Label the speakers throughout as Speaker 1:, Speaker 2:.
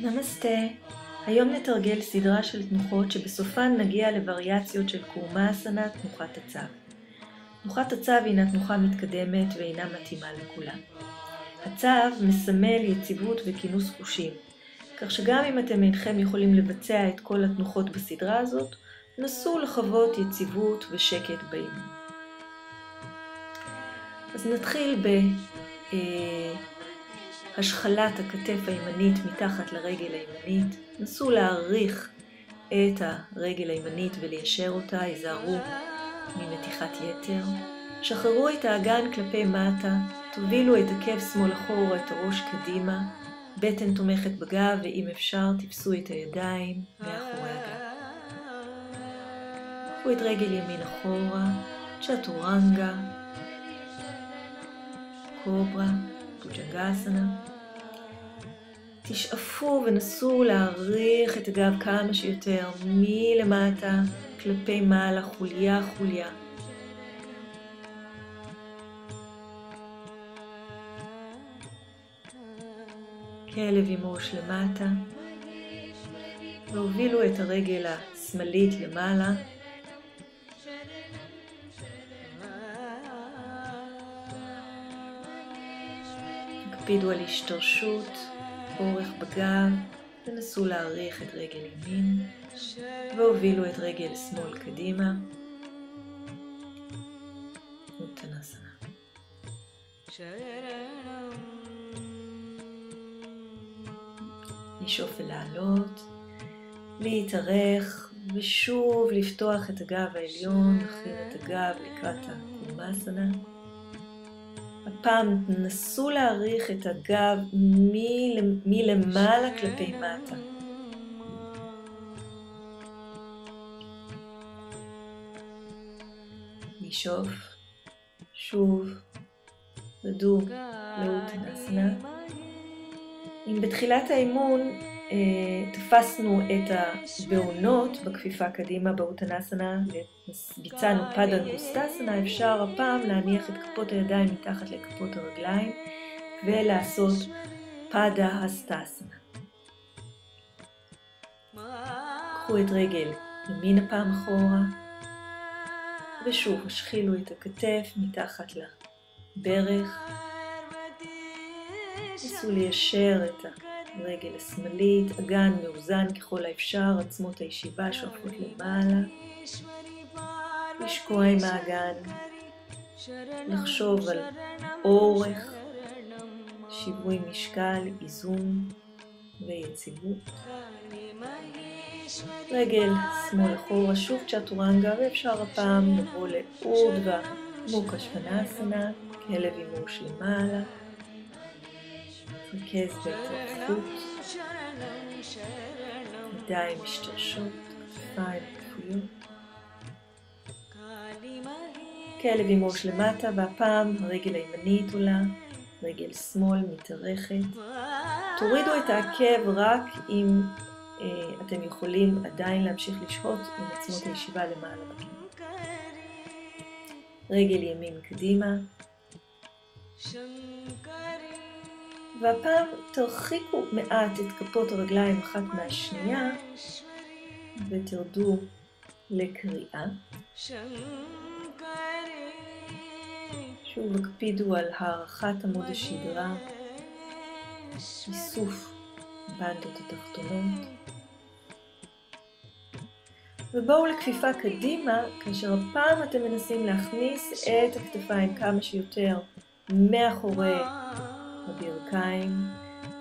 Speaker 1: נמסטה, היום נתרגל סדרה של תנוחות שבסופן נגיע לווריאציות של קורמאסנה, תנוחת הצו. תנוחת הצו הינה תנוחה מתקדמת ואינה מתאימה לכולם. הצו מסמל יציבות וכינוס חושים, כך שגם אם אתם אינכם יכולים לבצע את כל התנוחות בסדרה הזאת, נסו לחוות יציבות ושקט באימון. אז נתחיל השחלת הכתף הימנית מתחת לרגל הימנית. נסו להעריך את הרגל הימנית וליישר אותה, היזהרו ממתיחת יתר. שחררו את האגן כלפי מטה, תובילו את עקב שמאל אחורה, את הראש קדימה, בטן תומכת בגב, ואם אפשר תפסו את הידיים מאחורי הגב. קחו את רגל ימין אחורה, צ'טורנגה, קוברה, בוג'נגאסנה. תשאפו ונסו להעריך את הגב כמה שיותר מלמטה כלפי מעלה, חוליה חוליה. כלב עם ראש למטה. והובילו את הרגל השמאלית למעלה. הקפידו על השתרשות, אורך בגב, ונסו להעריך את רגל ימין, והובילו את רגל שמאל קדימה. וטנסנה. לשאוף ולעלות, להתארך, ושוב לפתוח את הגב העליון, נכין את הגב לקראת הקורמאסנה. הפעם נסו להעריך את הגב מלמעלה כלפי מטה. לשאוף, שוב, ודו לאוטנסנה. אם בתחילת האימון תפסנו את הבעונות בכפיפה קדימה באוטנסנה וביצענו פדנגוסטסנה, אפשר הפעם להניח את כפות הידיים מתחת לכפות הרגליים ולעשות פדהסטסנה. קחו את רגל ימין הפעם אחורה ושוב השחילו את הכתף מתחת לברך. נסו ליישר את הרגל השמאלית, אגן מאוזן ככל האפשר, עצמות הישיבה שואפות למעלה. לשקוע עם האגן, לחשוב על אורך, שיווי משקל, איזון ויציבות. רגל שמאל אחורה, שוב צ'טורנגה, ואפשר הפעם לבוא לאורדווה מוקה שוונאסנה, כלב עם ראש למעלה. רכז בהתרחבות, ידיים משתרשות, כתפיים כפויות. כלב עם ראש למטה, והפעם הרגל הימנית עולה, רגל שמאל מתארכת. תורידו את העקב רק אם אתם יכולים עדיין להמשיך לשהות עם עצמות הישיבה למעלה בכיוון. רגל ימין קדימה. והפעם תרחיקו מעט את כפות הרגליים אחת מהשנייה ותרדו לקריאה. שוב הקפידו על הערכת עמוד השדרה, איסוף בנדות התחתונות. ובואו לכפיפה קדימה, כאשר הפעם אתם מנסים להכניס את הכתפיים כמה שיותר מאחורי הברכיים,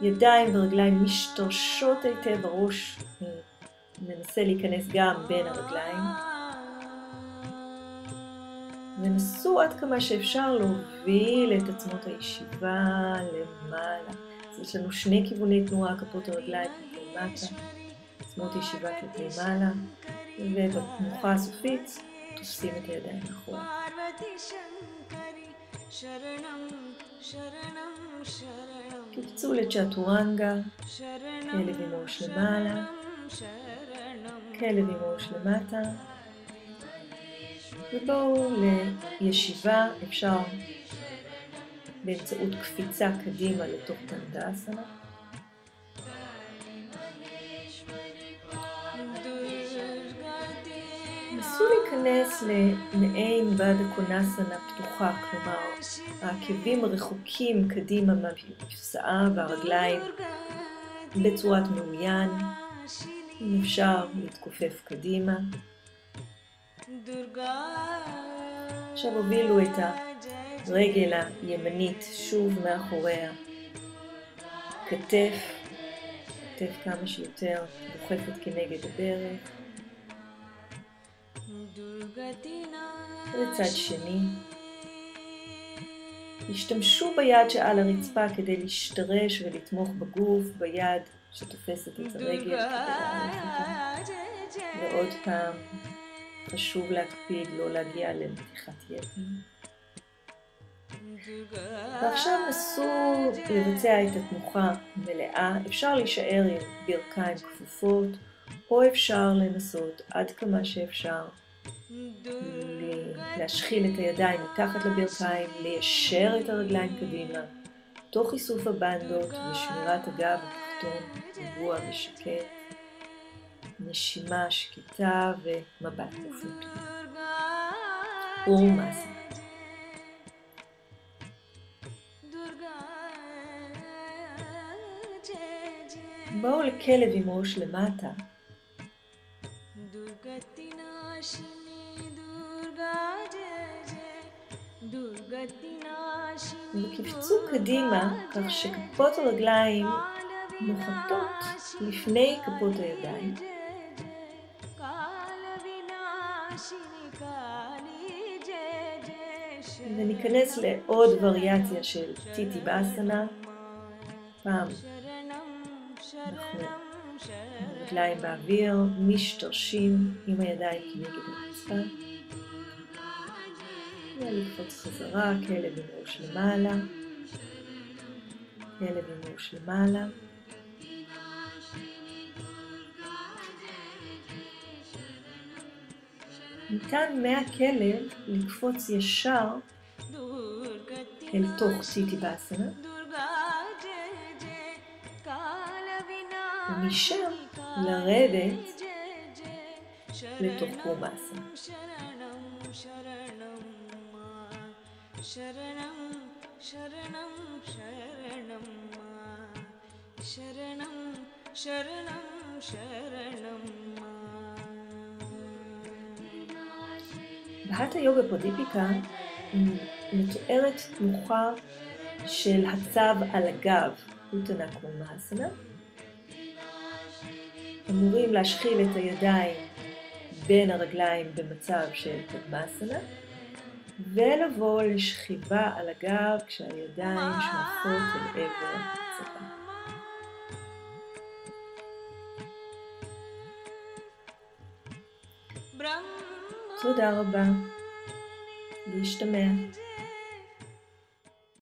Speaker 1: ידיים ורגליים משתרשות היטב, הראש מנסה להיכנס גם בין הרגליים. ונסו עד כמה שאפשר להוביל את עצמות הישיבה למעלה. אז יש לנו שני כיווני תנועה, כפות הרגליים כלפי מטה, עצמות הישיבה כלפי מעלה, ובתנוחה הסופית תופסים את הידיים אחורה. קפצו לצ'טורנגה, כלב עם ראש למעלה, כלב עם ראש למטה, ובואו לישיבה, אפשר באמצעות קפיצה קדימה לתוך טנדאסנה. נסו להיכנס למעין באדה קונאסנה פתוחה, כלומר העקבים רחוקים קדימה מהמפסעה והרגליים בצורת מעוין. אם אפשר להתכופף קדימה. עכשיו הובילו את הרגל הימנית שוב מאחוריה. כתף כמה שיותר דוחפת כנגד הברך. לצד שני. השתמשו ביד שעל הרצפה כדי להשתרש ולתמוך בגוף, ביד שתופסת את הרגל כדי להעריך אותה. ועוד פעם, חשוב להקפיד לא להגיע למתיחת יתר. ועכשיו נסו לבצע את התנוחה מלאה. אפשר להישאר עם ברכיים כפופות, או אפשר לנסות עד כמה שאפשר להשחיל את הידיים מתחת לברכיים, ליישר את הרגליים קדימה, תוך איסוף הבנדות ושמירת הגב התחתון רגוע ושקט, נשימה שקטה ומבט מופנט. אורמאסה. בואו לכלב עם ראש למטה. וקפצו קדימה כך שכפות הרגליים נוחתות לפני כפות הידיים. וניכנס לעוד וריאציה של טיטי באסנה. פעם אנחנו הרגליים באוויר, משתרשים עם הידיים כנגד הרצפה. ולקפוץ חזרה, כלב עם ראש למעלה. כלב עם ראש למעלה. ניתן מהכלב לקפוץ ישר אל תוך טיטי באסנה. ומשם לרדת לתוך קורמאסנה. בהטה יוגה פרדיפיקה מתוארת תנוחה של הצב על הגב, אוטנה קורמאסנה. אמורים להשחיל את הידיים בין הרגליים במצב של פדמאסנה, ולבוא לשכיבה על הגב כשהידיים שואפות אל עבר הצבא. תודה רבה. להשתמע.